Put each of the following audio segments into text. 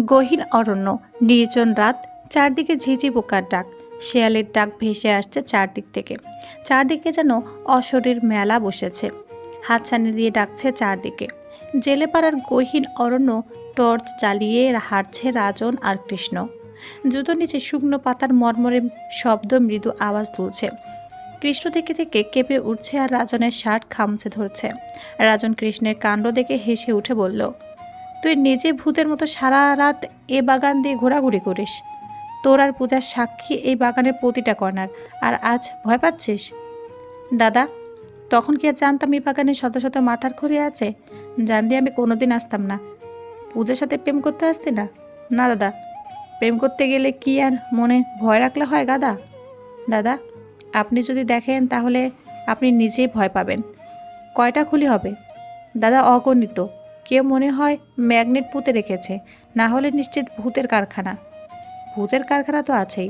গহীন অরণ্য, নির্জন রাত, চারদিকে ঝিঝি পোকার ডাক, শেয়ালের ডাক ভেসে আসছে চারদিক থেকে। চারদিকে যেন অশরীর মেলা বসেছে, হাতছানি দিয়ে ডাকছে চারদিকে। জেলেপাড়ার গহীন অরণ্য টর্চ জ্বালিয়ে হাঁটছে রাজন আর কৃষ্ণ। জুতো নিচে শুকনো পাতার মর্মরে শব্দ মৃদু আওয়াজ তুলছে। কৃষ্ণ থেকে থেকে কেঁপে উঠছে আর রাজনের শার্ট খামচে ধরছে। রাজন কৃষ্ণের কাণ্ড দেখে হেসে উঠে বলল, তুই নিজে ভূতের মতো সারা রাত এ বাগান দিয়ে ঘোরাঘুরি করিস। তোর আর পূজার সাক্ষী এই বাগানের প্রতিটা কর্নার, আর আজ ভয় পাচ্ছিস? দাদা, তখন কি আর জানতাম এই বাগানে শত শত মাথার খুঁড়ে আছে? জানলে আমি কোনোদিন আসতাম না। পূজার সাথে প্রেম করতে আসতি না? না দাদা, প্রেম করতে গেলে কি আর মনে ভয় রাখলে হয় গাদা? দাদা, আপনি যদি দেখেন তাহলে আপনি নিজেই ভয় পাবেন। কয়টা খুলি হবে? দাদা, অগণিত। কেউ মনে হয় ম্যাগনেট পুঁতে রেখেছে, না হলে নিশ্চিত ভূতের কারখানা। ভূতের কারখানা তো আছেই।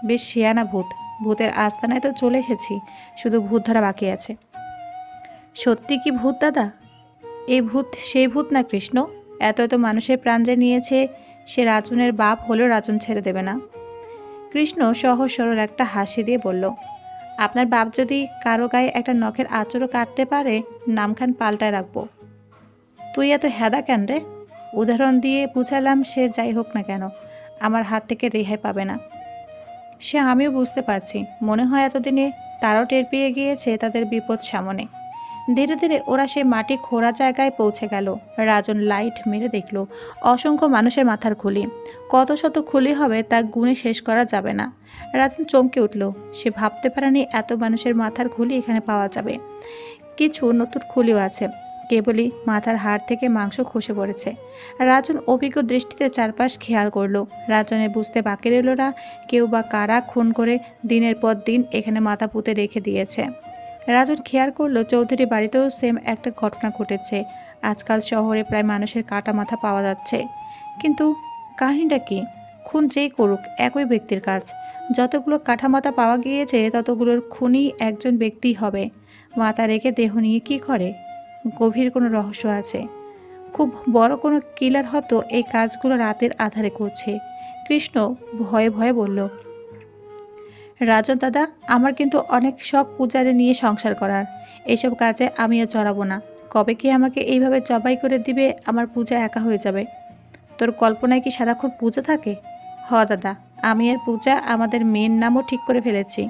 বেশ শিয়ানা ভূত। ভূতের আস্তানায় তো চলে এসেছি, শুধু ভূত ধরা বাকি আছে। সত্যি কি ভূত দাদা? এই ভূত সেই ভূত না কৃষ্ণ? এত এত মানুষের প্রাণ যে নিয়েছে, সে রাজনের বাপ হলেও রাজন ছেড়ে দেবে না। কৃষ্ণ সহজ সরল একটা হাসি দিয়ে বলল, আপনার বাপ যদি কারো গায়ে একটা নখের আঁচড়ও কাটতে পারে, নামখান পাল্টায় রাখবো। তুই এত হেদা কেন রে? উদাহরণ দিয়ে বুঝালাম, সে যাই হোক না কেন আমার হাত থেকে রেহাই পাবে না। সে আমিও বুঝতে পারছি। মনে হয় এতদিনে তারাও টের পেয়ে গিয়েছে তাদের বিপদ সামনে। ধীরে ধীরে ওরা সেই মাটি খোঁড়া জায়গায় পৌঁছে গেল। রাজন লাইট মেরে দেখল অসংখ্য মানুষের মাথার খুলি। কত শত খুলি হবে তা গুণে শেষ করা যাবে না। রাজন চমকে উঠল। সে ভাবতে পারেনি এত মানুষের মাথার খুলি এখানে পাওয়া যাবে। কিছু নতুন খুলিও আছে, কেবলই মাথার হাড় থেকে মাংস খসে পড়েছে। রাজন অভিজ্ঞ দৃষ্টিতে চারপাশ খেয়াল করলো। রাজনের বুঝতে বাকি রইল না কেউ বা কারা খুন করে দিনের পর দিন এখানে মাথা পুঁতে রেখে দিয়েছে। রাজন খেয়াল করলো চৌধুরী বাড়িতেও সেম একটা ঘটনা ঘটেছে। আজকাল শহরে প্রায় মানুষের কাটা মাথা পাওয়া যাচ্ছে। কিন্তু কাহিনীটা কি? খুন যেই করুক একই ব্যক্তির কাজ। যতগুলো কাটা মাথা পাওয়া গিয়েছে ততগুলোর খুনই একজন ব্যক্তিই হবে। মাথা রেখে দেহ নিয়ে কী করে? গভীর কোনো রহস্য আছে। খুব বড় কোনো কিলার হয়তো এই কাজগুলো রাতের আধারে করছে। কৃষ্ণ ভয়ে ভয়ে বলল, রাজন দাদা, আমার কিন্তু অনেক শখ পূজারে নিয়ে সংসার করার। এইসব কাজে আমিও চড়াবো না। কবে কি আমাকে এইভাবে জবাই করে দিবে, আমার পূজা একা হয়ে যাবে। তোর কল্পনায় কি সারাক্ষণ পূজা থাকে? হ দাদা, আমি আর পূজা আমাদের মেয়ের নামও ঠিক করে ফেলেছি।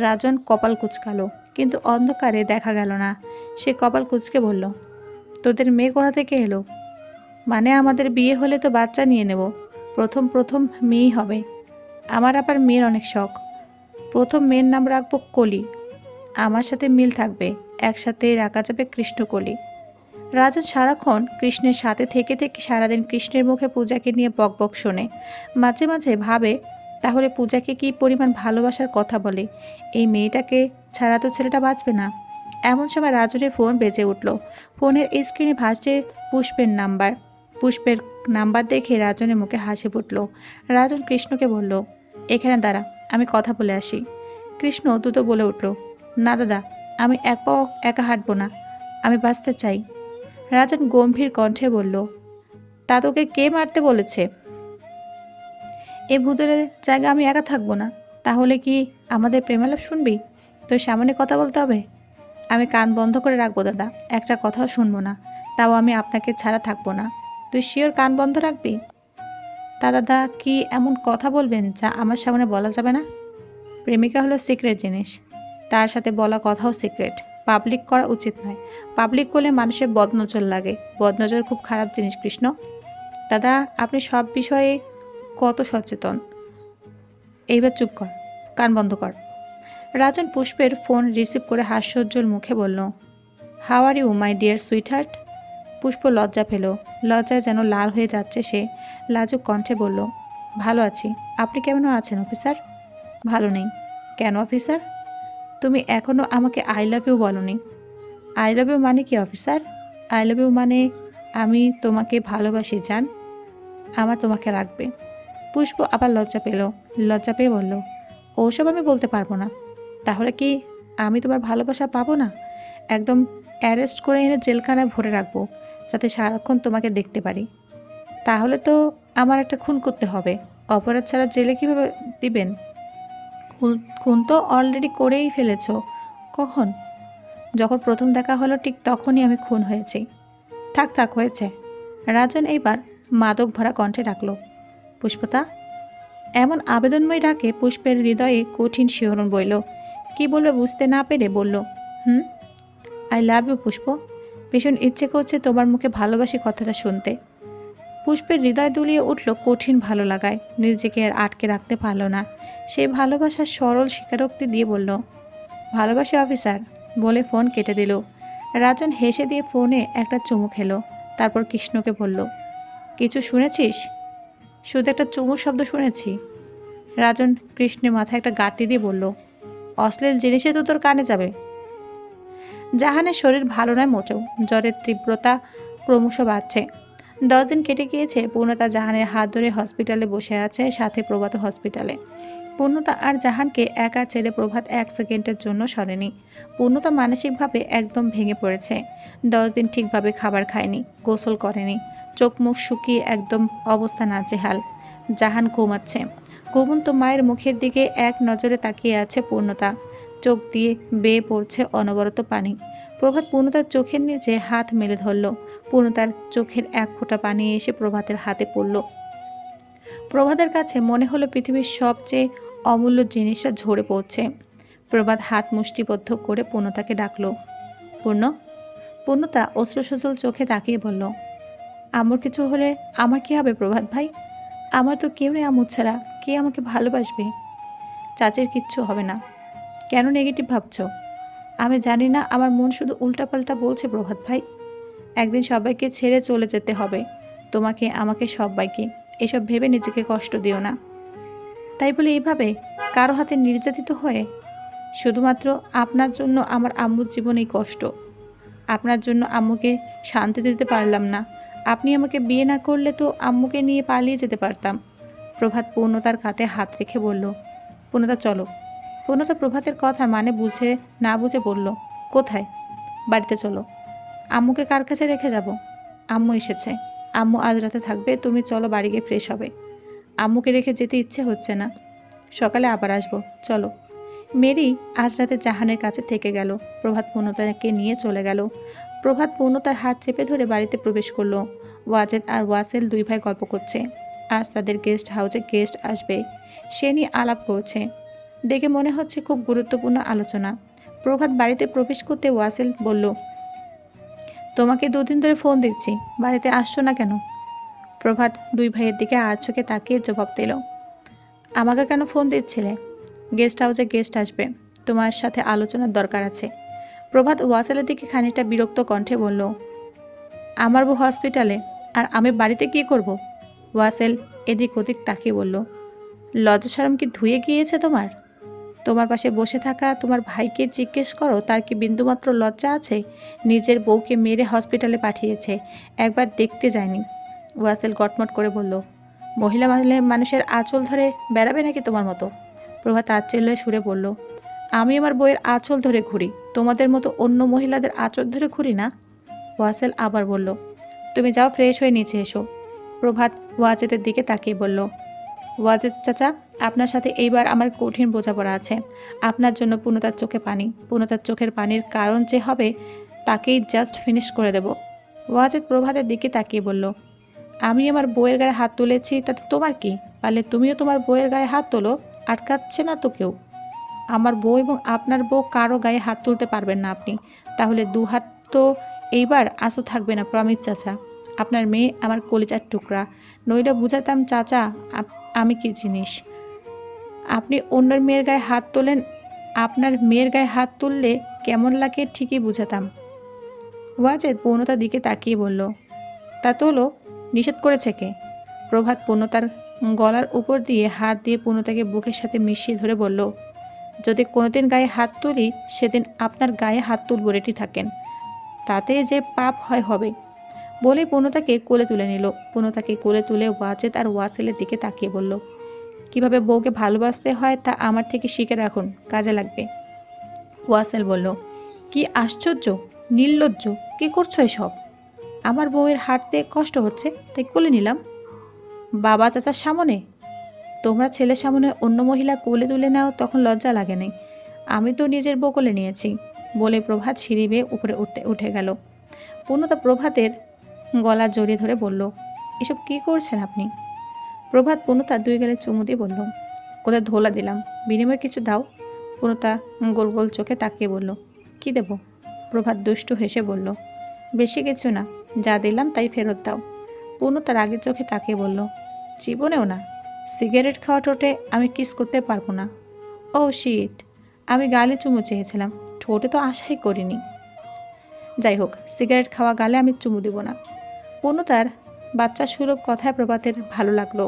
রাজন কপাল কুঁচকালো, কিন্তু অন্ধকারে দেখা গেল না। সে কপাল কুঁচকে বলল, তোদের মেয়ে কোথা থেকে এলো? মানে আমাদের বিয়ে হলে তো বাচ্চা নিয়ে নেব। প্রথম প্রথম মেয়েই হবে। আমার আবার মেয়ের অনেক শখ। প্রথম মেয়ের নাম রাখবো কলি। আমার সাথে মিল থাকবে, একসাথে রাখা যাবে কৃষ্ণকলি। রাজন সারাক্ষণ কৃষ্ণের সাথে থেকে থেকে সারাদিন কৃষ্ণের মুখে পূজাকে নিয়ে বকবক শোনে। মাঝে মাঝে ভাবে, তাহলে পূজাকে কি পরিমাণ ভালোবাসার কথা বলে। এই মেয়েটাকে ছাড়া তো ছেলেটা বাঁচবে না। এমন সময় রাজনের ফোন বেজে উঠল। ফোনের স্ক্রিনে ভাসছে পুষ্পের নাম্বার। পুষ্পের নাম্বার দেখে রাজনের মুখে হাসি ফুটল। রাজন কৃষ্ণকে বলল, এখানে দাঁড়া, আমি কথা বলে আসি। কৃষ্ণ দ্রুত বলে উঠল, না দাদা, আমি এক পাও একা হাঁটবো না। আমি বাঁচতে চাই। রাজন গম্ভীর কণ্ঠে বলল, তা তোকে কে মারতে বলেছে? এ ভূতের জায়গা আমি একা থাকবো না। তাহলে কি আমাদের প্রেমালাপ শুনবি? তোর সামনে কথা বলতে হবে? আমি কান বন্ধ করে রাখবো দাদা, একটা কথাও শুনবো না। তাও আমি আপনাকে ছাড়া থাকবো না। তুই শিওর কান বন্ধ রাখবি? তা দাদা, কি এমন কথা বলবেন যা আমার সামনে বলা যাবে না? প্রেমিকা হলো সিক্রেট জিনিস, তার সাথে বলা কথাও সিক্রেট। পাবলিক করা উচিত নয়। পাবলিক করলে মানুষের বদনজর লাগে। বদনজর খুব খারাপ জিনিস কৃষ্ণ। দাদা, আপনি সব বিষয়ে কত সচেতন। এইবার চুপ কর, কান বন্ধ কর। রাজন পুষ্পের ফোন রিসিভ করে হাস্যোজ্জ্বল মুখে বলল, how are you my dear sweetheart? Pushpa লজ্জা পেল। লজ্জায় যেন লাল হয়ে যাচ্ছে সে। লাজুক কণ্ঠে বলল, ভালো আছি। আপনি কেমন আছেন অফিসার? ভালো নেই। কেন অফিসার? তুমি এখনও আমাকে আই লাভ ইউ বলনি। আই লাভ ইউ মানে কি অফিসার? আই লাভ ইউ মানে আমি তোমাকে ভালোবাসি জান। আমার তোমাকে লাগবে। পুষ্প আবার লজ্জা পেল। লজ্জা পেয়ে বলল, ওসব আমি বলতে পারবো না। তাহলে কি আমি তোমার ভালোবাসা পাবো না? একদম অ্যারেস্ট করে এনে জেলখানায় ভরে রাখবো, যাতে সারাক্ষণ তোমাকে দেখতে পারি। তাহলে তো আমার একটা খুন করতে হবে। অপরাধ ছাড়া জেলে কিভাবে দিবেন? খুন তো অলরেডি করেই ফেলেছ। কখন? যখন প্রথম দেখা হলো ঠিক তখনই আমি খুন হয়েছি। থাক থাক হয়েছে। রাজন এইবার মাদক ভরা কণ্ঠে ডাকল, পুষ্পতা। এমন আবেদনময় ডাকে পুষ্পের হৃদয়ে কঠিন শিহরণ বইল। কি বলবে বুঝতে না পেরে বলল, আই লাভ ইউ পুষ্প। ভীষণ ইচ্ছে করছে তোমার মুখে ভালোবাসি কথাটা শুনতে। পুষ্পের হৃদয় দুলিয়ে উঠল কঠিন ভালো লাগায়। নিজেকে আর আটকে রাখতে পারল না। সেই ভালোবাসার সরল স্বীকারোক্তি দিয়ে বলল, ভালোবাসি অফিসার, বলে ফোন কেটে দিল। রাজন হেসে দিয়ে ফোনে একটা চুমু খেলো। তারপর কৃষ্ণকে বলল, কিছু শুনেছিস? শুধু একটা চুমুর শব্দ শুনেছি। রাজন কৃষ্ণের মাথায় একটা গাঁটি দিয়ে বলল, অশ্লীল জিনিসে তো তোর কানে যাবে। জাহানের শরীর ভালো নয় মোটেও। জ্বরের তীব্রতা ক্রমশ বাড়ছে। 10 দিন কেটে গিয়েছে। পূর্ণতা জাহানের হাত ধরে হসপিটালে বসে আছে, সাথে প্রভাত হসপিটালে। পূর্ণতা আর জাহানকে একা ছেড়ে প্রভাত 1 সেকেন্ডের জন্য সরেনি। পূর্ণতা মানসিকভাবে একদম ভেঙে পড়েছে। 10 দিন ঠিকভাবে খাবার খায়নি, গোসল করেনি, চোখ মুখ শুকিয়ে একদম অবস্থা নাজেহাল। জাহান ঘুমাচ্ছে। ঘুমন্ত মায়ের মুখের দিকে এক নজরে তাকিয়ে আছে পূর্ণতা। চোখ দিয়ে বেয়ে পড়ছে অনবরত পানি। প্রভাত পূর্ণতার চোখের নিচে হাত মেলে ধরল। পূর্ণতার চোখের এক ফোঁটা পানি এসে প্রভাতের হাতে পড়ল। প্রভাতের কাছে মনে হলো পৃথিবীর সবচেয়ে অমূল্য জিনিসটা ঝরে পড়ছে। প্রভাত হাত মুষ্টিবদ্ধ করে পূর্ণতাকে ডাকল, পূর্ণ। পূর্ণতা অশ্রুসজল চোখে তাকিয়ে বলল, আমার কিছু হলে আমার কি হবে প্রভাত ভাই? আমার তো কেউ নেই আম্মু ছাড়া। কে আমাকে ভালোবাসবে? চাচির কিচ্ছু হবে না। কেন নেগেটিভ ভাবছো? আমি জানি না, আমার মন শুধু উল্টাপাল্টা বলছে প্রভাত ভাই। একদিন সবাইকে ছেড়ে চলে যেতে হবে, তোমাকে, আমাকে, সবাইকে। এসব ভেবে নিজেকে কষ্ট দিও না। তাই বলে এইভাবে কারো হাতে নির্যাতিত হয়ে? শুধুমাত্র আপনার জন্য আমার আম্মুর জীবনেই কষ্ট। আপনার জন্য আম্মুকে শান্তি দিতে পারলাম না। আপনি আমাকে বিয়ে না করলে তো আম্মুকে নিয়ে পালিয়ে যেতে পারতাম। প্রভাত পূর্ণতার কাঁধে হাত রেখে বলল, পূর্ণতা চলো। পূর্ণতা প্রভাতের কথা মানে বুঝে না বুঝে বলল, কোথায়? বাড়িতে চলো। আম্মুকে কার কাছে রেখে যাব? আম্মু এসেছে। আম্মু আজ রাতে থাকবে, তুমি চলো বাড়ি গিয়ে ফ্রেশ হবে। আম্মুকে রেখে যেতে ইচ্ছে হচ্ছে না। সকালে আবার আসবো, চলো। মেরি আজ রাতে জাহানের কাছে থেকে গেল। প্রভাত পূর্ণতাকে নিয়ে চলে গেল। প্রভাত পূর্ণতার হাত চেপে ধরে বাড়িতে প্রবেশ করলো। ওয়াজেদ আর ওয়াসেল দুই ভাই গল্প করছে। আজ তাদের গেস্ট হাউসে গেস্ট আসবে, সে নিয়ে আলাপ করছে। দেখে মনে হচ্ছে খুব গুরুত্বপূর্ণ আলোচনা। প্রভাত বাড়িতে প্রবেশ করতে ওয়াসেল বলল, তোমাকে 2 দিন ধরে ফোন দিচ্ছি, বাড়িতে আসছো না কেন? প্রভাত দুই ভাইয়ের দিকে আর চোখে তাকিয়ে জবাব দিল, আমাকে কেন ফোন দিচ্ছিলে? গেস্ট হাউসে গেস্ট আসবে, তোমার সাথে আলোচনার দরকার আছে। প্রভাত ওয়াসেলের দিকে খানিকটা বিরক্ত কণ্ঠে বলল, আমার বউ হসপিটালে, আর আমি বাড়িতে কী করব? ওয়াসেল এদিক ওদিক তাকিয়ে বলল, লজ্জা শরম কি ধুয়ে গিয়েছে তোমার? তোমার পাশে বসে থাকা তোমার ভাইকে জিজ্ঞেস করো, তার কি বিন্দুমাত্র লজ্জা আছে? নিজের বউকে মেরে হসপিটালে পাঠিয়েছে, একবার দেখতে যায়নি। ওয়াসেল গটমট করে বলল, মহিলা মানুষের আঁচল ধরে বেড়াবে নাকি তোমার মতো? প্রভাত আচ্ছেল্যে সুরে বলল, আমি আমার বউয়ের আঁচল ধরে ঘুরি, তোমাদের মতো অন্য মহিলাদের আঁচল ধরে ঘুরি না। ওয়াসেল আবার বলল, তুমি যাও ফ্রেশ হয়ে নিচে এসো। প্রভাত ওয়াজেদের দিকে তাকিয়ে বলল, ওয়াজেদ চাচা, আপনার সাথে এইবার আমার কঠিন বোঝাপড়া আছে। আপনার জন্য পূর্ণতার চোখে পানি, পূর্ণতার চোখের পানির কারণ যে হবে তাকেই জাস্ট ফিনিশ করে দেব। ওয়াজেদ প্রভাতের দিকে তাকিয়ে বলল, আমি আমার বউয়ের গায়ে হাত তুলেছি, তাতে তোমার কি? পারলে তুমিও তোমার বউয়ের গায়ে হাত তোলো, আটকাচ্ছে না তো কেউ। আমার বউ এবং আপনার বউ কারো গায়ে হাত তুলতে পারবেন না আপনি। তাহলে 2 হাত তো এইবার আসো থাকবে না প্রমিত চাচা। আপনার মেয়ে আমার কলিজার টুকরা, নইলে বুঝাতাম চাচা আমি কি জিনিস। আপনি অন্যের মেয়ের গায়ে হাত তোলেন, আপনার মেয়ের গায়ে হাত তুললে কেমন লাগে ঠিকই বুঝাতাম। ওয়াজেদ পূর্ণতার দিকে তাকিয়ে বলল, তা তোলো, নিষেধ করেছে কে? প্রভাত পূর্ণতার গলার উপর দিয়ে হাত দিয়ে পূর্ণতাকে বুকের সাথে মিশিয়ে ধরে বলল, যদি কোনোদিন গায়ে হাত তুলি সেদিন আপনার গায়ে হাত তুলব, রেডি থাকেন। তাতে যে পাপ হয় হবে। বলেই পূর্ণতাকে কোলে তুলে নিল। পূর্ণতাকে কোলে তুলে ওয়াজেদ আর ওয়াসেলের দিকে তাকিয়ে বলল, কিভাবে বউকে ভালোবাসতে হয় তা আমার থেকে শিখে রাখুন, কাজে লাগবে। ওয়াসেল বলল, কি আশ্চর্য, নির্লজ্জ, কি করছো এসব? আমার বউয়ের হাঁটতে কষ্ট হচ্ছে তাই কোলে নিলাম। বাবা চাচার সামনে? তোমরা ছেলের সামনে অন্য মহিলা কোলে তুলে নাও তখন লজ্জা লাগে নাই? আমি তো নিজের বউ কোলে নিয়েছি। বলে প্রভাত সিঁড়ি বেয়ে উপরে উঠে গেল। পূর্ণতা প্রভাতের গলা জড়িয়ে ধরে বলল, এসব কি করছেন আপনি? প্রভাত পূর্ণতার 2 গালে চুমু দিয়ে বলল, ওদের ধোলা দিলাম, বিনিময়ে কিছু দাও। পূর্ণতা গোল গোল চোখে তাকিয়ে বলল, কি দেব? প্রভাত দুষ্টু হেসে বলল, বেশি কিছু না, যা দিলাম তাই ফেরত দাও। পূর্ণতা রাগের চোখে তাকিয়ে বলল, জীবনেও না। সিগারেট খাওয়া ঠোঁটে আমি কিস করতে পারবো না। ও শিট, আমি গালে চুমু চেয়েছিলাম, ঠোঁটে তো আশাই করিনি। যাই হোক, সিগারেট খাওয়া গালে আমি চুমু দিব না। পূর্ণতার বাচ্চা সুলভ কথায় প্রভাতের ভালো লাগলো।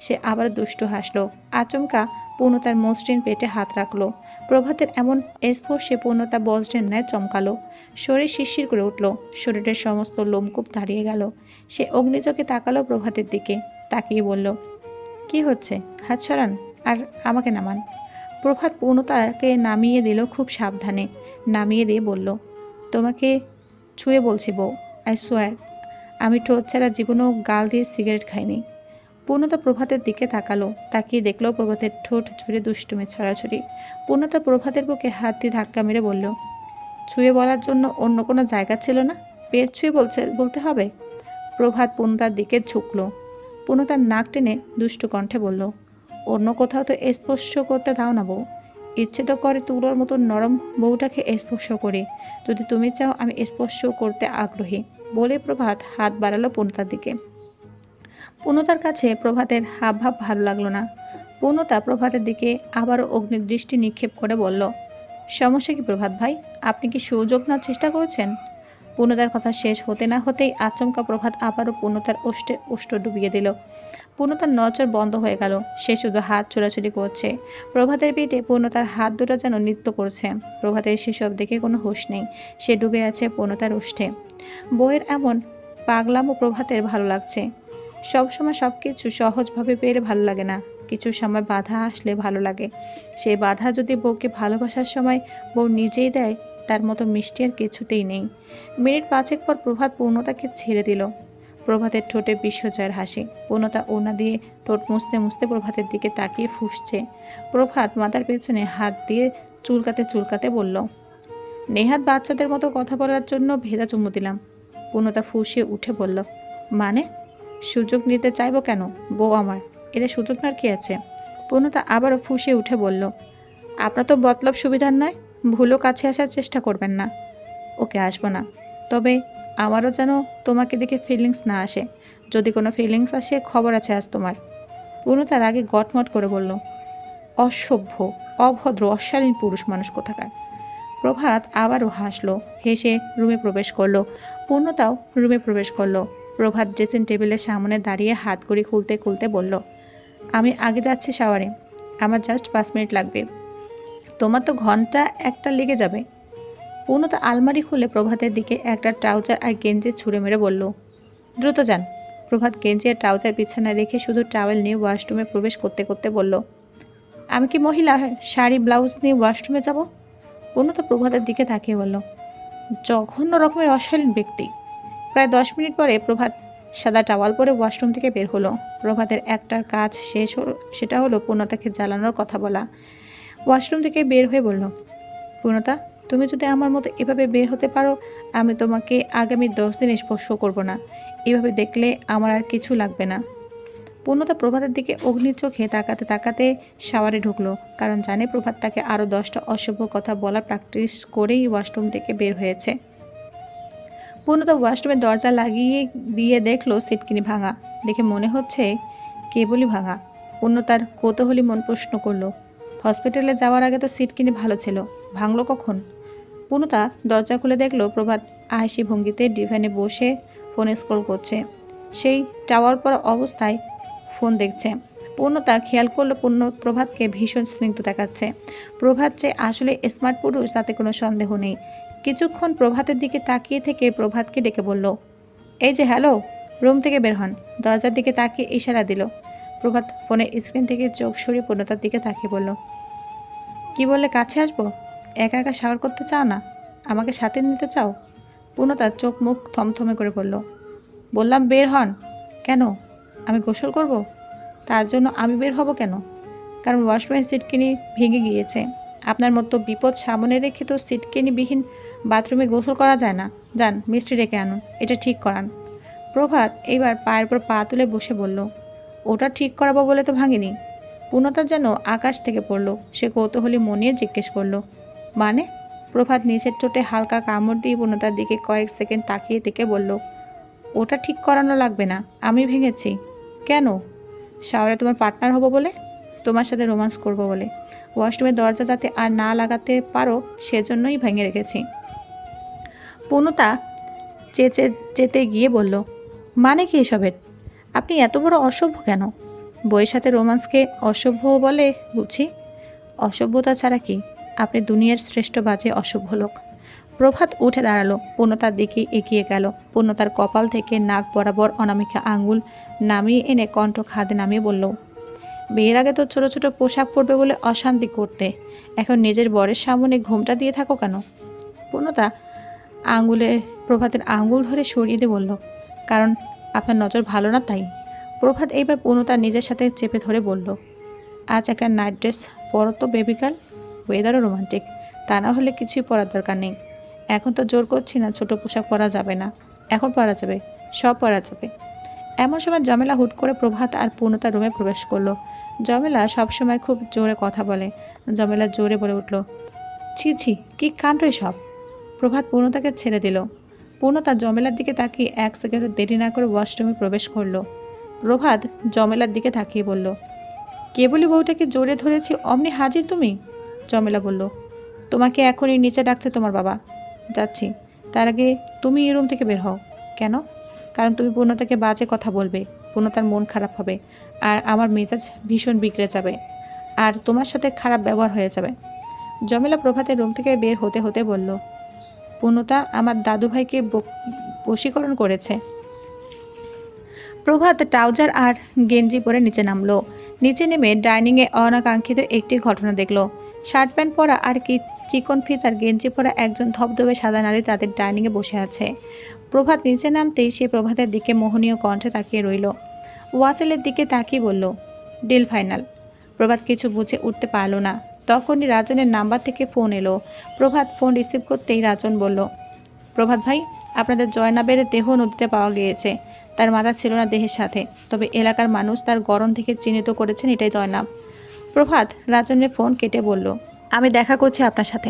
সে আবার দুষ্টু হাসলো। আচমকা পূর্ণতার মসৃণ পেটে হাত রাখলো। প্রভাতের এমন স্পর্শে পূর্ণতা বজ্রের ন্যায় চমকালো। শরীর শিরশির করে উঠল। শরীরের সমস্ত লোমকূপ দাঁড়িয়ে গেল। সে অগ্নিচোখে তাকালো প্রভাতের দিকে, তাকিয়ে বলল, কি হচ্ছে? হাত সরান আর আমাকে নামান। প্রভাত পূর্ণতাকে নামিয়ে দিল খুব সাবধানে। নামিয়ে দিয়ে বলল, তোমাকে ছুঁয়ে বলছি বউ, আই সোয়ার আমি ঠোঁট ছাড়া জীবনেও গাল দিয়ে সিগারেট খাইনি। পূর্ণতা প্রভাতের দিকে তাকালো। তাকিয়ে দেখলো প্রভাতের ঠোঁট জুড়ে দুষ্টুমি ছড়াছড়ি। পূর্ণতা প্রভাতের বুকে হাত দিয়ে ধাক্কা মেরে বলল, ছুঁয়ে বলার জন্য অন্য কোনো জায়গা ছিল না? পেট ছুঁয়ে বলতে হবে? প্রভাত পূর্ণতার দিকে ঝুঁকলো। পূর্ণতার নাক টেনে দুষ্টু কণ্ঠে বলল, অন্য কোথাও তো স্পর্শ করতে দাও না বউ। ইচ্ছে তো করে তুলোর মতো নরম বউটাকে স্পর্শ করি। যদি তুমি চাও আমি স্পর্শ করতে আগ্রহী। বলে প্রভাত হাত বাড়ালো পূর্ণতার দিকে। পূর্ণতার কাছে প্রভাতের হাবভাব ভালো লাগলো না। পূর্ণতা প্রভাতের দিকে আবারও অগ্নিদৃষ্টি নিক্ষেপ করে বলল, সমস্যা কি প্রভাত ভাই? আপনি কি সুযোগ নেওয়ার চেষ্টা করছেন? পূর্ণতার কথা শেষ হতে না হতেই আচমকা প্রভাত আবারও পূর্ণতার ওষ্ঠ ডুবিয়ে দিল। পূর্ণতার নজর বন্ধ হয়ে গেল। সে শুধু হাত ছোড়াছুড়ি করছে। প্রভাতের পিঠে পূর্ণতার হাত দুটো যেন নৃত্য করছে। প্রভাতের সেসব দেখে কোনো হুঁশ নেই। সে ডুবে আছে পূর্ণতার ওষ্ঠে। বইয়ের এমন পাগলামো প্রভাতের ভালো লাগছে। সবসময় সব কিছু সহজভাবে পেলে ভালো লাগে না। কিছু সময় বাধা আসলে ভালো লাগে। সেই বাধা যদি বউকে ভালোবাসার সময় বউ নিজেই দেয়, তার মতো মিষ্টি আর কিছুতেই নেই। মিনিট 5 পর প্রভাত পূর্ণতাকে ছেড়ে দিল। প্রভাতের ঠোঁটে বিশ্বজয়ের হাসি। পূর্ণতা ওড়না দিয়ে ঠোঁট মুছতে মুছতে প্রভাতের দিকে তাকিয়ে ফুঁসছে। প্রভাত মাথার পেছনে হাত দিয়ে চুলকাতে চুলকাতে বলল, নেহাত বাচ্চাদের মতো কথা বলার জন্য ভেজা চুমু দিলাম। পূর্ণতা ফুঁসিয়ে উঠে বলল, মানে? সুযোগ নিতে চাইবো কেন? বউ আমার, এতে সুযোগ নেওয়ার কি আছে? পূর্ণতা আবারও ফুঁসিয়ে উঠে বলল, আপনার তো মতলব সুবিধার নয়, ভুলও কাছে আসার চেষ্টা করবেন না। ওকে, আসবো না। তবে আমারও যেন তোমাকে দেখে ফিলিংস না আসে। যদি কোনো ফিলিংস আসে খবর আছে আজ তোমার। পূর্ণতার আগে গটমট করে বলল, অসভ্য, অভদ্র, অশালীন পুরুষ মানুষ কোথাকার। প্রভাত আবারও হাসলো। হেসে রুমে প্রবেশ করলো। পূর্ণতাও রুমে প্রবেশ করলো। প্রভাত ড্রেসিং টেবিলের সামনে দাঁড়িয়ে হাত ঘড়ি খুলতে খুলতে বলল, আমি আগে যাচ্ছি শাওয়ারে, আমার জাস্ট 5 মিনিট লাগবে। তোমার তো ঘন্টা একটা লেগে যাবে। পূর্ণতা আলমারি খুলে প্রভাতের দিকে একটা ট্রাউজার আর গেঞ্জি ছুঁড়ে মেরে বলল, দ্রুত যান। প্রভাত গেঞ্জি আর ট্রাউজার বিছানায় রেখে শুধু টাওয়েল নিয়ে ওয়াশরুমে প্রবেশ করতে করতে বলল, আমি কি মহিলা শাড়ি ব্লাউজ নিয়ে ওয়াশরুমে যাব? পূর্ণতা প্রভাতের দিকে তাকিয়ে বলল, জঘন্য রকমের অশালীন ব্যক্তি। প্রায় 10 মিনিট পরে প্রভাত সাদা টাওয়াল পরে ওয়াশরুম থেকে বের হলো। প্রভাতের একটার কাজ শেষ হলো, সেটা হলো পূর্ণতাকে জ্বালানোর কথা বলা। ওয়াশরুম থেকে বের হয়ে বলল, পূর্ণতা, তুমি যদি আমার মতো এভাবে বের হতে পারো, আমি তোমাকে আগামী 10 দিন স্পর্শ করব না। এভাবে দেখলে আমার আর কিছু লাগবে না। পূর্ণতা প্রভাতের দিকে অগ্নির চোখে তাকাতে তাকাতে শাওয়ারে ঢুকলো, কারণ জানে প্রভাত তাকে আরও 10টা অসভ্য কথা বলার প্র্যাকটিস করেই ওয়াশরুম থেকে বের হয়েছে। পূর্ণতা ওয়াশরুমের দরজা লাগিয়ে দিয়ে দেখলো সিটকিনি ভাঙা। দেখে মনে হচ্ছে কেবলই ভাঙা। পূর্ণতার কৌতূহলী মন প্রশ্ন করলো, হসপিটালে যাওয়ার আগে তো সিটকিনি ভালো ছিল, ভাঙলো কখন? পূর্ণতা দরজা খুলে দেখলো প্রভাত আয়েসি ভঙ্গিতে ডিভানে বসে ফোনে স্ক্রল করছে। সেই টাওয়ার পরা অবস্থায় ফোন দেখছে। পূর্ণতা খেয়াল করলো প্রভাতকে ভীষণ স্নিগ্ধ দেখাচ্ছে। প্রভাত যে আসলে স্মার্ট পুরুষ তাতে কোনো সন্দেহ নেই। কিছুক্ষণ প্রভাতের দিকে তাকিয়ে থেকে প্রভাতকে ডেকে বলল, এই যে হ্যালো। রুম থেকে বের হন। দরজার দিকে তাকিয়ে ইশারা দিল। প্রভাত ফোনের স্ক্রিন থেকে চোখ সরিয়ে পূর্ণতার দিকে তাকিয়ে বলল, কি বললে? কাছে আসবো? একা একা শাওয়ার করতে চাও না? আমাকে সাথে নিতে চাও? পূর্ণতার চোখ মুখ থমথমে করে বলল, বললাম বের হন। কেন? আমি গোসল করব? তার জন্য আমি বের হব কেন? কারণ ওয়াশরুমের সিটকিনি ভেঙে গিয়েছে। আপনার মতো বিপদ সামনে রেখে তো সিটকিনিবিহীন বাথরুমে গোসল করা যায় না। যান, মিস্ত্রি ডেকে আনুন, এটা ঠিক করান। প্রভাত এইবার পায়ের পর পা তুলে বসে বলল, ওটা ঠিক করাবো বলে তো ভাঙিনি। পূর্ণতা যেন আকাশ থেকে পড়ল। সে কৌতূহলী মনিয়ে জিজ্ঞেস করলো, মানে? প্রভাত নিচের ঠোঁটে হালকা কামড় দিয়ে পূর্ণতার দিকে কয়েক সেকেন্ড তাকিয়ে থেকে বলল, ওটা ঠিক করানো লাগবে না, আমি ভেঙেছি। কেন? শাওয়ারে তোমার পার্টনার হব বলে, তোমার সাথে রোমান্স করব বলে। ওয়াশরুমের দরজা যাতে আর না লাগাতে পারো সেজন্যই ভেঙে রেখেছি। পূর্ণতা চেঁচে চেতে গিয়ে বলল, মানে কি এসবের? আপনি এত বড় অসভ্য কেন? বইয়ের সাথে রোমান্সকে অসভ্য বলে বুঝি? অসভ্যতা ছাড়া কি? আপনি দুনিয়ার শ্রেষ্ঠ বাজে অসভ্য লোক। প্রভাত উঠে দাঁড়ালো, পূর্ণতার দিকে এগিয়ে গেল। পূর্ণতার কপাল থেকে নাক বরাবর অনামিকা আঙুল নামিয়ে এনে কণ্ঠ খাদে নামিয়ে বলল, বিয়ের আগে তো ছোট ছোট পোশাক পরবে বলে অশান্তি করতে, এখন নিজের বরের সামনে ঘোমটা দিয়ে থাকো কেন? পূর্ণতা আঙুলে প্রভাতের আঙুল ধরে সরিয়ে দিয়ে বলল, কারণ আপনার নজর ভালো না তাই। প্রভাত এইবার পূর্ণতার নিজের সাথে চেপে ধরে বলল, আজ একটা নাইট ড্রেস পরো তো বেবিকাল, ওয়েদারও রোমান্টিক, তা না হলে কিছুই পরার দরকার নেই। এখন তো জোর করছি না ছোট পোশাক পরা যাবে না, এখন পরা যাবে, সব পরা যাবে। এমন সময় জমেলা হুট করে প্রভাত আর পূর্ণতার রুমে প্রবেশ করলো। জমেলা সবসময় খুব জোরে কথা বলে। জমেলা জোরে বলে উঠল, ছি ছি, কি কাণ্ড সব। প্রভাত পূর্ণতাকে ছেড়ে দিল। পূর্ণতা জমেলার দিকে তাকিয়ে এক সেকেন্ডও দেরি না করে ওয়াশরুমে প্রবেশ করলো। প্রভাত জমেলার দিকে তাকিয়ে বলল, কেবলই বউটাকে জোরে ধরেছি অমনি হাজির তুমি? জমেলা বলল, তোমাকে এখনই নিচে ডাকছে তোমার বাবা, যাচ্ছি। তার আগে তুমি এই রুম থেকে বের হও। কেন? কারণ তুমি পূর্ণতাকে বাজে কথা বলবে, পূর্ণতার মন খারাপ হবে, আর আমার মেজাজ ভীষণ বিগড়ে যাবে, আর তোমার সাথে খারাপ ব্যবহার হয়ে যাবে। জমেলা প্রভাতের রুম থেকে বের হতে হতে বলল, পূর্ণতা আমার দাদুভাইকে বশীকরণ করেছে। প্রভাত ট্রাউজার আর গেঞ্জি পরে নিচে নামলো। নিচে নেমে ডাইনিংয়ে অনাকাঙ্ক্ষিত একটি ঘটনা দেখল। শার্ট প্যান্ট পরা আর কি চিকন ফিতার গেঞ্জি পরা একজন ধবধবে সাদা নারী তাদের ডাইনিংয়ে বসে আছে। প্রভাত নিচে নামতেই সে প্রভাতের দিকে মোহনীয় কণ্ঠে তাকিয়ে রইল। ওয়াসেলের দিকে তাকিয়ে বলল, ডিল ফাইনাল। প্রভাত কিছু বুঝে উঠতে পারল না। তখনই রাজনের নাম্বার থেকে ফোন এলো। প্রভাত ফোন রিসিভ করতেই রাজন বলল, প্রভাত ভাই, আপনাদের জয়নাবের দেহ নদীতে পাওয়া গিয়েছে। তার মাথা ছিল না দেহের সাথে, তবে এলাকার মানুষ তার গড়ন থেকে চিহ্নিত করেছেন এটাই জয়নাব। প্রভাত রাজনের ফোন কেটে বলল, আমি দেখা করছি আপনার সাথে।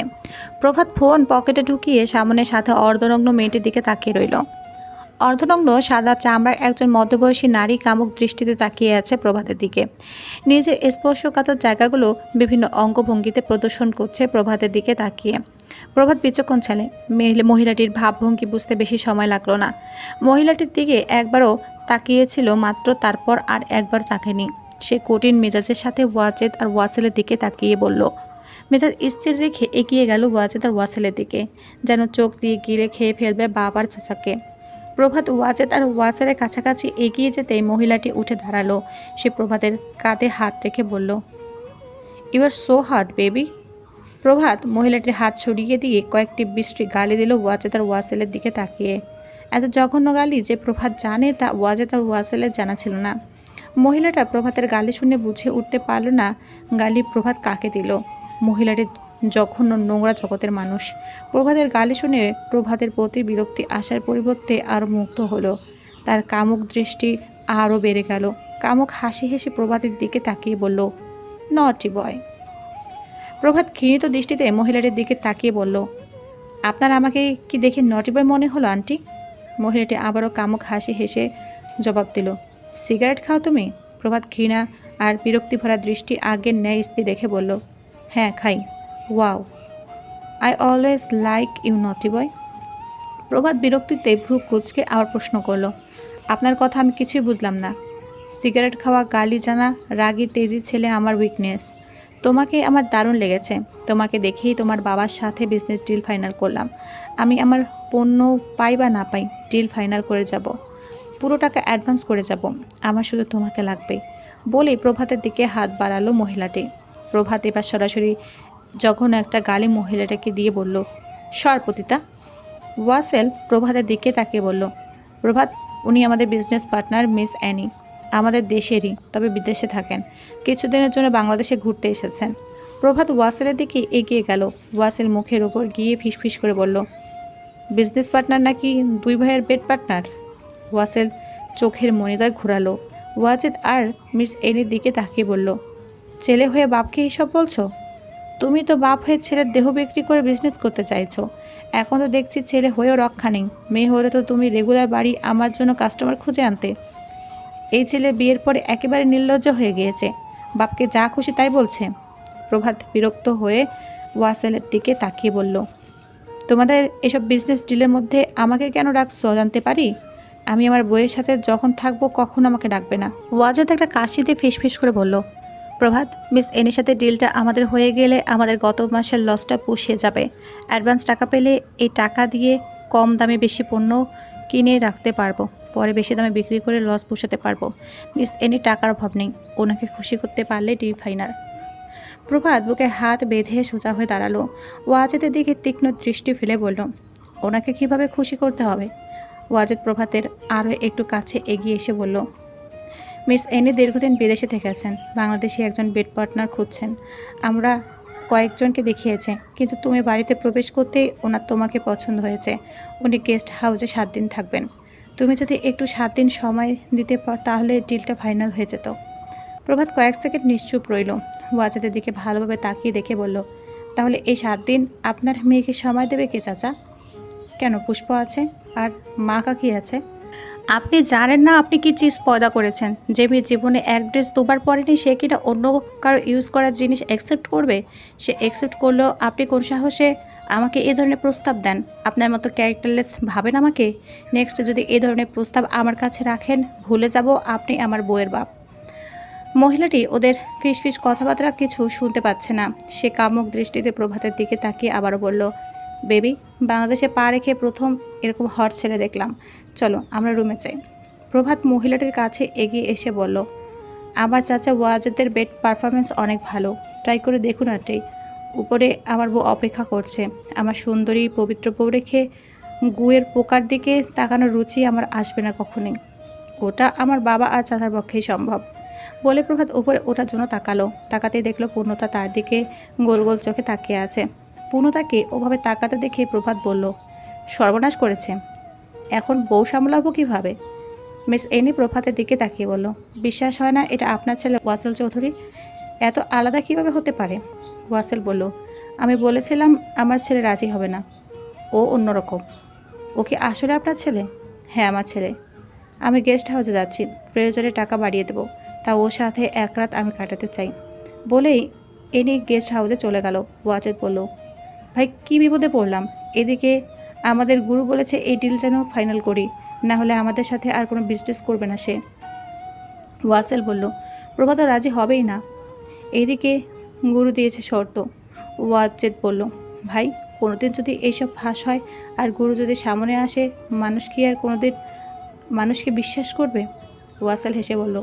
প্রভাত ফোন পকেটে ঢুকিয়ে সামনের সাথে অর্ধনগ্ন মেয়েটির দিকে তাকিয়ে রইল। অর্ধনগ্ন সাদা চামড়ার একজন মধ্যবয়সী নারী কামুক দৃষ্টিতে তাকিয়ে আছে প্রভাতের দিকে। নিজের স্পর্শকাতর জায়গাগুলো বিভিন্ন অঙ্গভঙ্গিতে প্রদর্শন করছে প্রভাতের দিকে তাকিয়ে। প্রভাত বিচক্ষণ ছেলে। মহিলাটির ভাবভঙ্গি বুঝতে বেশি সময় লাগলো না। মহিলাটির দিকে একবারও তাকিয়েছিল মাত্র, তারপর আর একবার তাকায়নি। সে কঠিন মেজাজের সাথে ওয়াজেদ আর ওয়াসেলের দিকে তাকিয়ে বলল, মেজাজ স্থির রেখে এগিয়ে গেল ওয়াজেদ আর ওয়াসেলের দিকে, যেন চোখ দিয়ে গিলে খেয়ে ফেলবে বাবার চাচাকে। প্রভাত ওয়াজেদ আর ওয়াসেলের কাছাকাছি এগিয়ে যেতেই মহিলাটি উঠে দাঁড়ালো। সে প্রভাতের কাঁধে হাত রেখে বলল, you are so hard baby. Prabhat মহিলাটির হাত ছড়িয়ে দিয়ে কয়েকটি বৃষ্টি গালি দিল ওয়াজেদ আর ওয়াসেলের দিকে তাকিয়ে। এত জঘন্য গালি যে প্রভাত জানে তা ওয়াজেদ আর ওয়াসেলের জানা ছিল না। মহিলাটা প্রভাতের গালি শুনে বুঝে উঠতে পারল না গালি প্রভাত কাকে দিল। মহিলাটি জঘন্য নোংরা জগতের মানুষ। প্রভাতের গালি শুনে প্রভাতের প্রতি বিরক্তি আসার পরিবর্তে আরও মুগ্ধ হলো। তার কামুক দৃষ্টি আরও বেড়ে গেল। কামুক হাসি হেসে প্রভাতের দিকে তাকিয়ে বলল, নটি বয়। প্রভাত ক্ষীণিত দৃষ্টিতে মহিলাটির দিকে তাকিয়ে বলল, আপনার আমাকে কি দেখে নটি বয় মনে হলো আন্টি? মহিলাটি আবারও কামুক হাসি হেসে জবাব দিল, সিগারেট খাও তুমি? প্রভাত ঘৃণা আর বিরক্তি ভরা দৃষ্টি আগের ন্যায় স্থির রেখে বলল, হ্যাঁ খাই। Wow, I always like you naughty boy. প্রভাত বিরক্তিতে ভ্রু কুচকে আবার প্রশ্ন করল, আপনার কথা আমি কিছুই বুঝলাম না। সিগারেট খাওয়া, গালি জানা, রাগী তেজি ছেলে আমার উইকনেস। তোমাকে আমার দারুণ লেগেছে। তোমাকে দেখেই তোমার বাবার সাথে বিজনেস ডিল ফাইনাল করলাম। আমি আমার পণ্য পাই বা না পাই, ডিল ফাইনাল করে যাব। পুরো টাকা অ্যাডভান্স করে যাব। আমার শুধু তোমাকে লাগবে। বলেই প্রভাতের দিকে হাত বাড়ালো মহিলাটি। প্রভাত এবার সরাসরি জঘন্য একটা গালি মহিলাটাকে দিয়ে বলল, সরপতিতা। ওয়াসেল প্রভাতের দিকে তাকিয়ে বলল, প্রভাত, উনি আমাদের বিজনেস পার্টনার মিস অ্যানি। আমাদের দেশেরই, তবে বিদেশে থাকেন। কিছুদিনের জন্য বাংলাদেশে ঘুরতে এসেছেন। প্রভাত ওয়াসেলের দিকে এগিয়ে গেল। ওয়াসেল মুখের ওপর গিয়ে ফিসফিস করে বলল, বিজনেস পার্টনার নাকি দুই ভাইয়ের বেড পার্টনার? ওয়াসেল চোখের মনিদয় ঘোরালো। ওয়াজেদ আর মিস এনির দিকে তাকিয়ে বলল, ছেলে হয়ে বাপকে এসব বলছো? তুমি তো বাপ হয়ে ছেলের দেহ বিক্রি করে বিজনেস করতে চাইছো। এখন তো দেখছি ছেলে হয়েও রক্ষা নেই। মেয়ে হলে তো তুমি রেগুলার বাড়ি আমার জন্য কাস্টমার খুঁজে আনতে। এই ছেলে বিয়ের পরে একেবারে নির্লজ্জ হয়ে গিয়েছে, বাপকে যা খুশি তাই বলছে। প্রভাত বিরক্ত হয়ে ওয়াসেলের দিকে তাকিয়ে বলল, তোমাদের এসব বিজনেস ডিলের মধ্যে আমাকে কেন ডাকছো জানতে পারি? আমি আমার বইয়ের সাথে যখন থাকবো কখনো আমাকে ডাকবে না। ওয়াজেদ একটা কাশি দিয়ে ফিসফিস করে বলল, প্রভাত, মিস এনির সাথে ডিলটা আমাদের হয়ে গেলে আমাদের গত মাসের লসটা পুষিয়ে যাবে। অ্যাডভান্স টাকা পেলে এই টাকা দিয়ে কম দামে বেশি পণ্য কিনে রাখতে পারবো, পরে বেশি দামে বিক্রি করে লস পুষাতে পারবো। মিস এনির টাকার অভাব নেই, ওনাকে খুশি করতে পারলে ডিল ফাইনাল। প্রভাত বুকে হাত বেঁধে সোজা হয়ে দাঁড়ালো। ওয়াজেদের দিকে তীক্ষ্ণ দৃষ্টি ফেলে বলল, ওনাকে কিভাবে খুশি করতে হবে? ওয়াজেদ প্রভাতের আরও একটু কাছে এগিয়ে এসে বলল, মিস এনি দীর্ঘদিন বিদেশে থেকেছেন, বাংলাদেশি একজন বেড পার্টনার খুঁজছেন। আমরা কয়েকজনকে দেখিয়েছে, কিন্তু তুমি বাড়িতে প্রবেশ করতেই ওনার তোমাকে পছন্দ হয়েছে। উনি গেস্ট হাউসে 7 দিন থাকবেন। তুমি যদি একটু 7 দিন সময় দিতে তাহলে ডিলটা ফাইনাল হয়ে যেত। প্রভাত কয়েক সেকেন্ড নিশ্চুপ রইল। ওয়াজেদের দিকে ভালোভাবে তাকিয়ে দেখে বলল, তাহলে এই 7 দিন আপনার মেয়েকে সময় দেবে কে চাচা? কেন, পুষ্প আছে আর মা কাকি আছে। আপনি জানেন না আপনি কি চিজ পয়দা করেছেন? যে মেয়ে জীবনে এক ড্রেস দুবার পরেনি সে কিনা অন্য কারো ইউজ করার জিনিস অ্যাকসেপ্ট করবে? সে অ্যাকসেপ্ট করলেও আপনি কোন সাহসে আমাকে এ ধরনের প্রস্তাব দেন? আপনার মতো ক্যারেক্টারলেস ভাবেন আমাকে। নেক্সট যদি এ ধরনের প্রস্তাব আমার কাছে রাখেন, ভুলে যাব আপনি আমার বউয়ের বাপ। মহিলাটি ওদের ফিসফিস কথাবার্তা কিছু শুনতে পাচ্ছে না। সে কামুক দৃষ্টিতে প্রভাতের দিকে তাকিয়ে আবারও বলল, বেবি, বাংলাদেশে পা রেখে প্রথম এরকম হট ছেলে দেখলাম। চলো আমরা রুমে যাই। প্রভাত মহিলাটির কাছে এগিয়ে এসে বলল, আমার চাচা ওয়াজেদের বেড পারফরমেন্স অনেক ভালো, ট্রাই করে দেখুন আন্টি। উপরে আমার বউ অপেক্ষা করছে। আমার সুন্দরী পবিত্র বউ রেখে গুয়ের পোকার দিকে তাকানোর রুচি আমার আসবে না কখনোই। ওটা আমার বাবা আর চাচার পক্ষেই সম্ভব। বলে প্রভাত উপরে ওঠার জন্য তাকালো। তাকাতেই দেখলো পূর্ণতা তার দিকে গোল গোল চোখে তাকিয়ে আছে। পূর্ণতাকে ওভাবে তাকাতে দেখে প্রভাত বলল, সর্বনাশ করেছে, এখন বউ সামলাবো কীভাবে? মিস এনি প্রভাতের দিকে তাকিয়ে বলল, বিশ্বাস হয় না এটা আপনার ছেলে ওয়াসেল চৌধুরী? এত আলাদা কিভাবে হতে পারে? ওয়াসেল বলল, আমি বলেছিলাম আমার ছেলে রাজি হবে না, ও অন্যরকম। ও কি আসলে আপনার ছেলে? হ্যাঁ, আমার ছেলে। আমি গেস্ট হাউসে যাচ্ছি, প্রয়োজনে টাকা বাড়িয়ে দেবো, তা ওর সাথে এক রাত আমি কাটাতে চাই। বলেই এনি গেস্ট হাউসে চলে গেল। ওয়াজেদ বলল, ভাই কী বিপদে পড়লাম। এদিকে আমাদের গুরু বলেছে এই ডিল যেন ফাইনাল করি, না হলে আমাদের সাথে আর কোনো বিজনেস করবে না সে। ওয়াসেল বলল, প্রভাত রাজি হবেই না। এইদিকে গুরু দিয়েছে শর্ত। ওয়াজেদ বলল, ভাই কোনোদিন যদি এইসব ফাঁস হয় আর গুরু যদি সামনে আসে, মানুষ কি আর কোনোদিন মানুষকে বিশ্বাস করবে? ওয়াসেল হেসে বলল,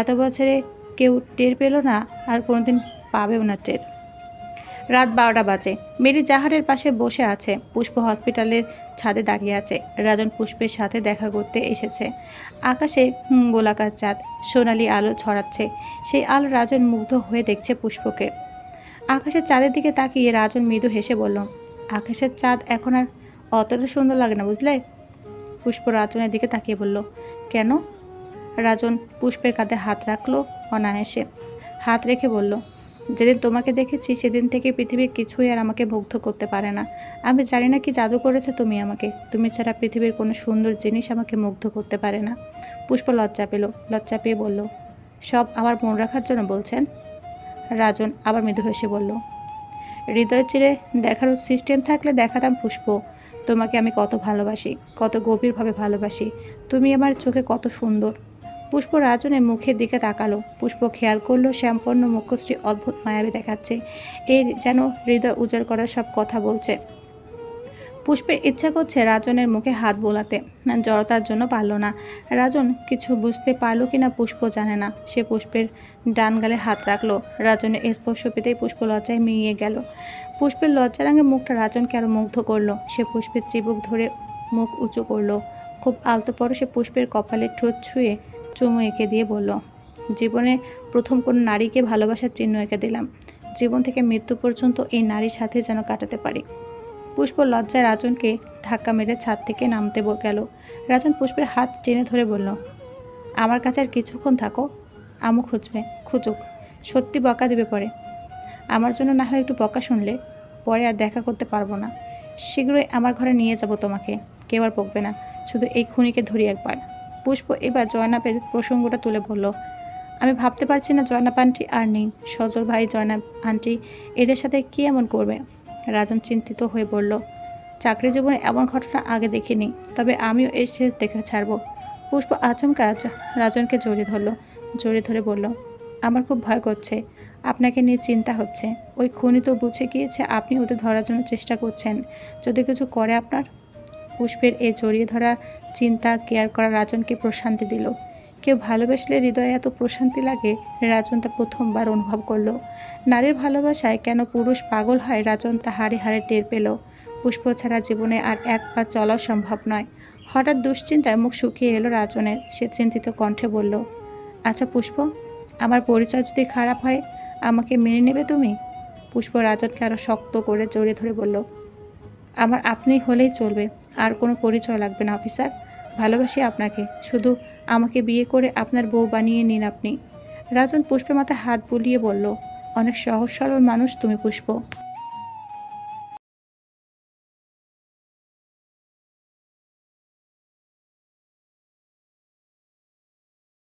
এত বছরে কেউ টের পেল না, আর কোনোদিন পাবেও না টের। রাত 12টা বাজে। মেরি জাহারের পাশে বসে আছে। পুষ্প হসপিটালের ছাদে দাঁড়িয়ে আছে। রাজন পুষ্পের সাথে দেখা করতে এসেছে। আকাশে গোলাকার চাঁদ সোনালি আলো ছড়াচ্ছে। সেই আলো রাজন মুগ্ধ হয়ে দেখছে পুষ্পকে। আকাশের চাঁদের দিকে তাকিয়ে রাজন মৃদু হেসে বলল, আকাশের চাঁদ এখন আর অতটা সুন্দর লাগে না, বুঝলে? পুষ্প রাজনের দিকে তাকিয়ে বলল, কেন? রাজন পুষ্পের কাঁধে হাত রাখলো অনায়াসে। হাত রেখে বলল, যেদিন তোমাকে দেখেছি সেদিন থেকে পৃথিবীর কিছুই আর আমাকে মুগ্ধ করতে পারে না। আমি জানি না কি জাদু করেছো তুমি আমাকে। তুমি ছাড়া পৃথিবীর কোনো সুন্দর জিনিস আমাকে মুগ্ধ করতে পারে না। পুষ্প লজ্জা পেল। লজ্জা পেয়ে বলল, সব আমার মন রাখার জন্য বলছেন? রাজন আবার মৃদু হেসে বলল, হৃদয় চিরে দেখার সিস্টেম থাকলে দেখাতাম পুষ্প, তোমাকে আমি কত ভালোবাসি, কত গভীরভাবে ভালোবাসি। তুমি আমার চোখে কত সুন্দর। পুষ্প রাজনের মুখের দিকে তাকালো। পুষ্প খেয়াল করলো শ্যামপন্ন মুখশ্রী অদ্ভুত মায়াবী দেখাচ্ছে। এর যেন হৃদয় উজাড় করার সব কথা বলছে। পুষ্পের ইচ্ছা করছে রাজনের মুখে হাত বোলাতে, জড়তার জন্য পারল না। রাজন কিছু বুঝতে পারল কিনা পুষ্প জানে না। সে পুষ্পের ডান গালে হাত রাখলো। রাজনের স্পর্শ পেতেই পুষ্প লজ্জায় মিইয়ে গেল। পুষ্পের লজ্জারাঙে মুখটা রাজনকে আরো মুগ্ধ করলো। সে পুষ্পের চিবুক ধরে মুখ উঁচু করলো। খুব আলতো পরশে পুষ্পের কপালে ঠোঁট ছুঁয়ে চুমু এঁকে দিয়ে বলল, জীবনে প্রথম কোন নারীকে ভালোবাসার চিহ্ন এঁকে দিলাম। জীবন থেকে মৃত্যু পর্যন্ত এই নারীর সাথে যেন কাটাতে পারি। পুষ্প লজ্জায় রাজনকে ধাক্কা মেরে ছাদ থেকে নামতে গেল। রাজন পুষ্পের হাত টেনে ধরে বলল, আমার কাছে আর কিছুক্ষণ থাকো। আমু খুঁজবে, খুঁজুক, সত্যি বকা দেবে পরে। আমার জন্য না হয় একটু বকা শুনলে, পরে আর দেখা করতে পারবো না। শীঘ্রই আমার ঘরে নিয়ে যাব তোমাকে, কেউ আর বকবে না। শুধু এই খুনিকে ধরি একবার। পুষ্প এবার জয়নাবের প্রসঙ্গটা তুলে বলল, আমি ভাবতে পারছি না জয়নাব আন্টি আর নেই। সজল ভাই, জয়নাব আন্টি এদের সাথে কি এমন করবে? রাজন চিন্তিত হয়ে বলল, চাকরি জীবনে এমন ঘটনা আগে দেখিনি, তবে আমিও এই শেষ দেখে ছাড়ব। পুষ্প আচমকা রাজনকে জড়িয়ে ধরে বলল, আমার খুব ভয় করছে, আপনাকে নিয়ে চিন্তা হচ্ছে। ওই খুনি তো বুঝে গিয়েছে আপনি ওদের ধরার জন্য চেষ্টা করছেন। যদি কিছু করে আপনার। পুষ্পের এই জড়িয়ে ধরা চিন্তা কেয়ার করা রাজনকে প্রশান্তি দিল। কেউ ভালোবাসলে হৃদয়ে এত প্রশান্তি লাগে, রাজন তা প্রথমবার অনুভব করলো। নারীর ভালোবাসায় কেন পুরুষ পাগল হয় রাজন তা হাড়ে হাড়ে টের পেল। পুষ্প ছাড়া জীবনে আর এক পা চলাও সম্ভব নয়। হঠাৎ দুশ্চিন্তায় মুখ শুকিয়ে এলো রাজনের। সে চিন্তিত কণ্ঠে বলল, আচ্ছা পুষ্প, আমার পরিচয় যদি খারাপ হয় আমাকে মেনে নেবে তুমি? পুষ্প রাজনকে আরও শক্ত করে জড়িয়ে ধরে বলল, আমার আপনি হলেই চলবে, আর কোনো পরিচয় লাগবে না অফিসার। ভালোবাসি আপনাকে, শুধু আমাকে বিয়ে করে আপনার বউ বানিয়ে নিন আপনি। রাজন পুষ্পের মাথায় হাত বুলিয়ে বলল, অনেক সহজ সরল মানুষ তুমি পুষ্প।